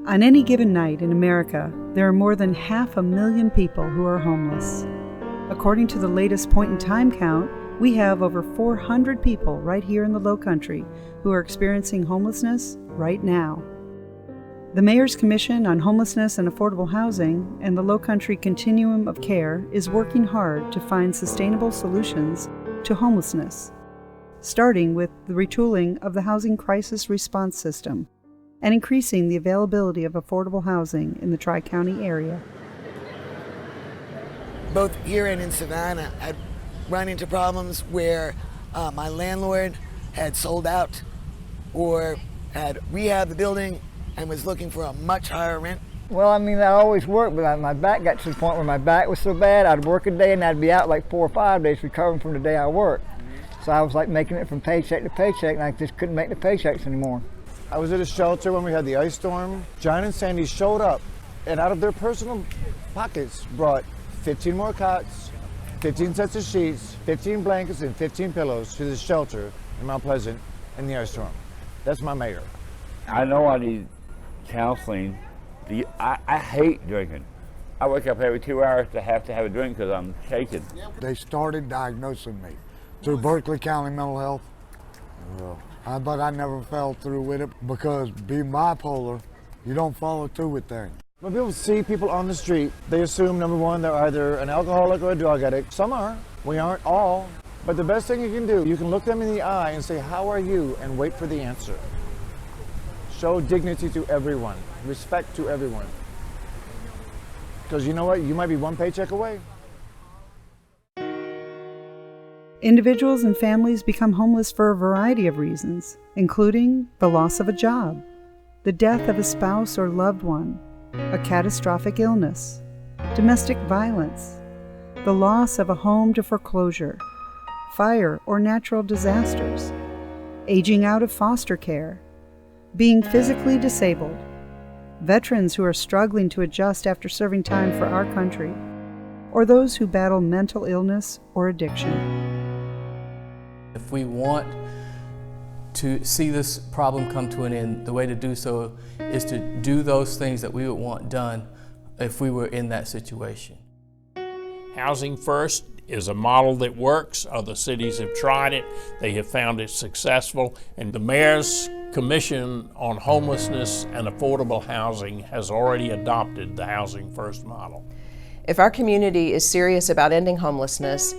On any given night in America, there are more than 500,000 people who are homeless. According to the latest point-in-time count, we have over 400 people right here in the Lowcountry who are experiencing homelessness right now. The Mayor's Commission on Homelessness and Affordable Housing and the Lowcountry Continuum of Care is working hard to find sustainable solutions to homelessness, starting with the retooling of the Housing Crisis Response System and increasing the availability of affordable housing in the Tri-County area. Both here and in Savannah, I'd run into problems where my landlord had sold out or had rehabbed the building and was looking for a much higher rent. Well, I mean, I always worked, but my back got to the point where my back was so bad, I'd work a day and I'd be out like 4 or 5 days recovering from the day I worked. So I was like making it from paycheck to paycheck, and I just couldn't make the paychecks anymore. I was at a shelter when we had the ice storm. John and Sandy showed up and out of their personal pockets brought 15 more cots, 15 sets of sheets, 15 blankets, and 15 pillows to the shelter in Mount Pleasant in the ice storm. That's my mayor. I know I need counseling. I hate drinking. I wake up every 2 hours to have a drink because I'm shaking. They started diagnosing me through Berkeley County Mental Health. But I never fell through with it because being bipolar, you don't follow through with things. When people see people on the street, they assume, number one, they're either an alcoholic or a drug addict. Some are. We aren't all. But the best thing you can do, you can look them in the eye and say, "How are you?" and wait for the answer. Show dignity to everyone, respect to everyone. Because you know what? You might be one paycheck away. Individuals and families become homeless for a variety of reasons, including the loss of a job, the death of a spouse or loved one, a catastrophic illness, domestic violence, the loss of a home to foreclosure, fire or natural disasters, aging out of foster care, being physically disabled, veterans who are struggling to adjust after serving time for our country, or those who battle mental illness or addiction. If we want to see this problem come to an end, the way to do so is to do those things that we would want done if we were in that situation. Housing First is a model that works. Other cities have tried it. They have found it successful. And the Mayor's Commission on Homelessness and Affordable Housing has already adopted the Housing First model. If our community is serious about ending homelessness,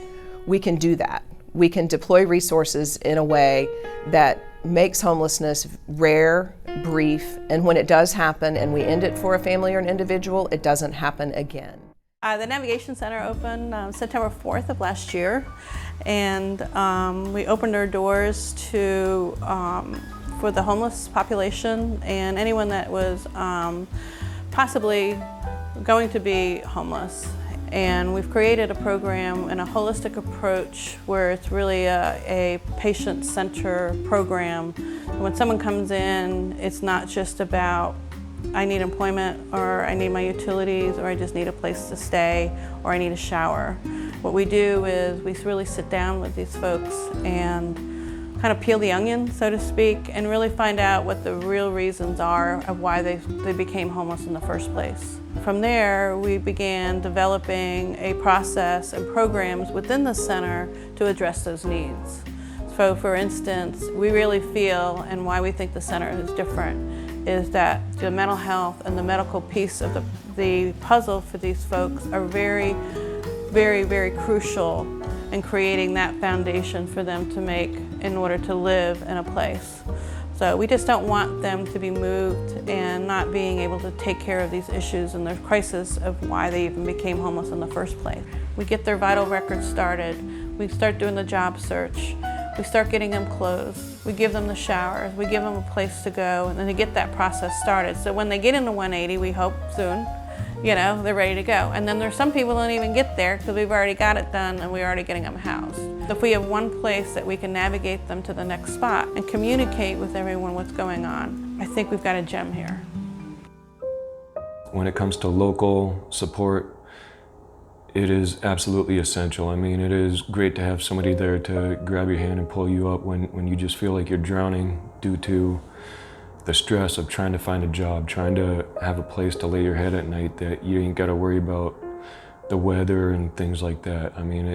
we can do that. We can deploy resources in a way that makes homelessness rare, brief, and when it does happen and we end it for a family or an individual, it doesn't happen again. The Navigation Center opened September 4th of last year, and we opened our doors to for the homeless population and anyone that was possibly going to be homeless. And we've created a program and a holistic approach where it's really a patient-centered program. When someone comes in, it's not just about I need employment or I need my utilities or I just need a place to stay or I need a shower. What we do is we really sit down with these folks and kind of peel the onion, so to speak, and really find out what the real reasons are of why they became homeless in the first place. From there, we began developing a process and programs within the center to address those needs. So for instance, we really feel, and why we think the center is different, is that the mental health and the medical piece of the puzzle for these folks are very, very, very crucial in creating that foundation for them to make in order to live in a place. So we just don't want them to be moved and not being able to take care of these issues and their crisis of why they even became homeless in the first place. We get their vital records started. We start doing the job search. We start getting them clothes. We give them the showers. We give them a place to go, and then to get that process started. So when they get into 180, we hope soon, they're ready to go. And then there's some people who don't even get there because we've already got it done and we're already getting them housed. If we have one place that we can navigate them to the next spot and communicate with everyone what's going on, I think we've got a gem here. When it comes to local support, it is absolutely essential. I mean, it is great to have somebody there to grab your hand and pull you up when you just feel like you're drowning due to the stress of trying to find a job, trying to have a place to lay your head at night, that you ain't got to worry about the weather and things like that. I mean,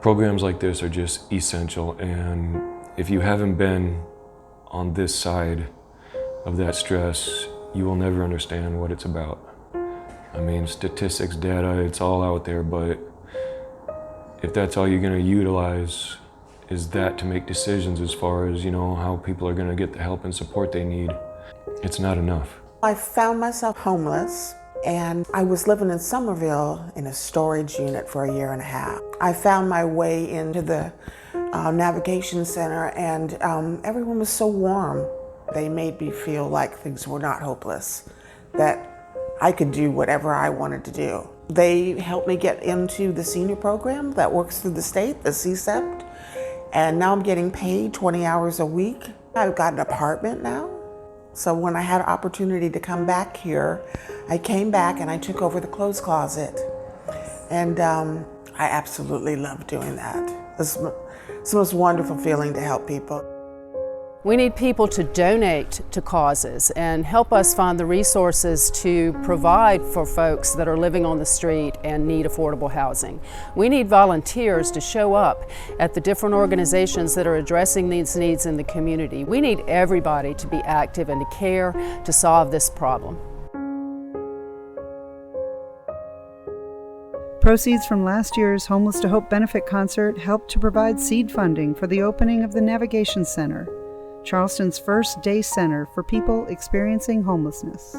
programs like this are just essential, and if you haven't been on this side of that stress, you will never understand what it's about. I mean, statistics, data, it's all out there, but if that's all you're going to utilize is that to make decisions as far as, you know, how people are going to get the help and support they need, it's not enough. I found myself homeless, and I was living in Somerville in a storage unit for a year and a half. I found my way into the navigation center, and everyone was so warm. They made me feel like things were not hopeless, that I could do whatever I wanted to do. They helped me get into the senior program that works through the state, the CSEP, and now I'm getting paid 20 hours a week. I've got an apartment now. So when I had an opportunity to come back here, I came back and I took over the clothes closet. And I absolutely love doing that. It's the most wonderful feeling to help people. We need people to donate to causes and help us find the resources to provide for folks that are living on the street and need affordable housing. We need volunteers to show up at the different organizations that are addressing these needs in the community. We need everybody to be active and to care to solve this problem. Proceeds from last year's Homeless to Hope benefit concert helped to provide seed funding for the opening of the Navigation Center, Charleston's first day center for people experiencing homelessness.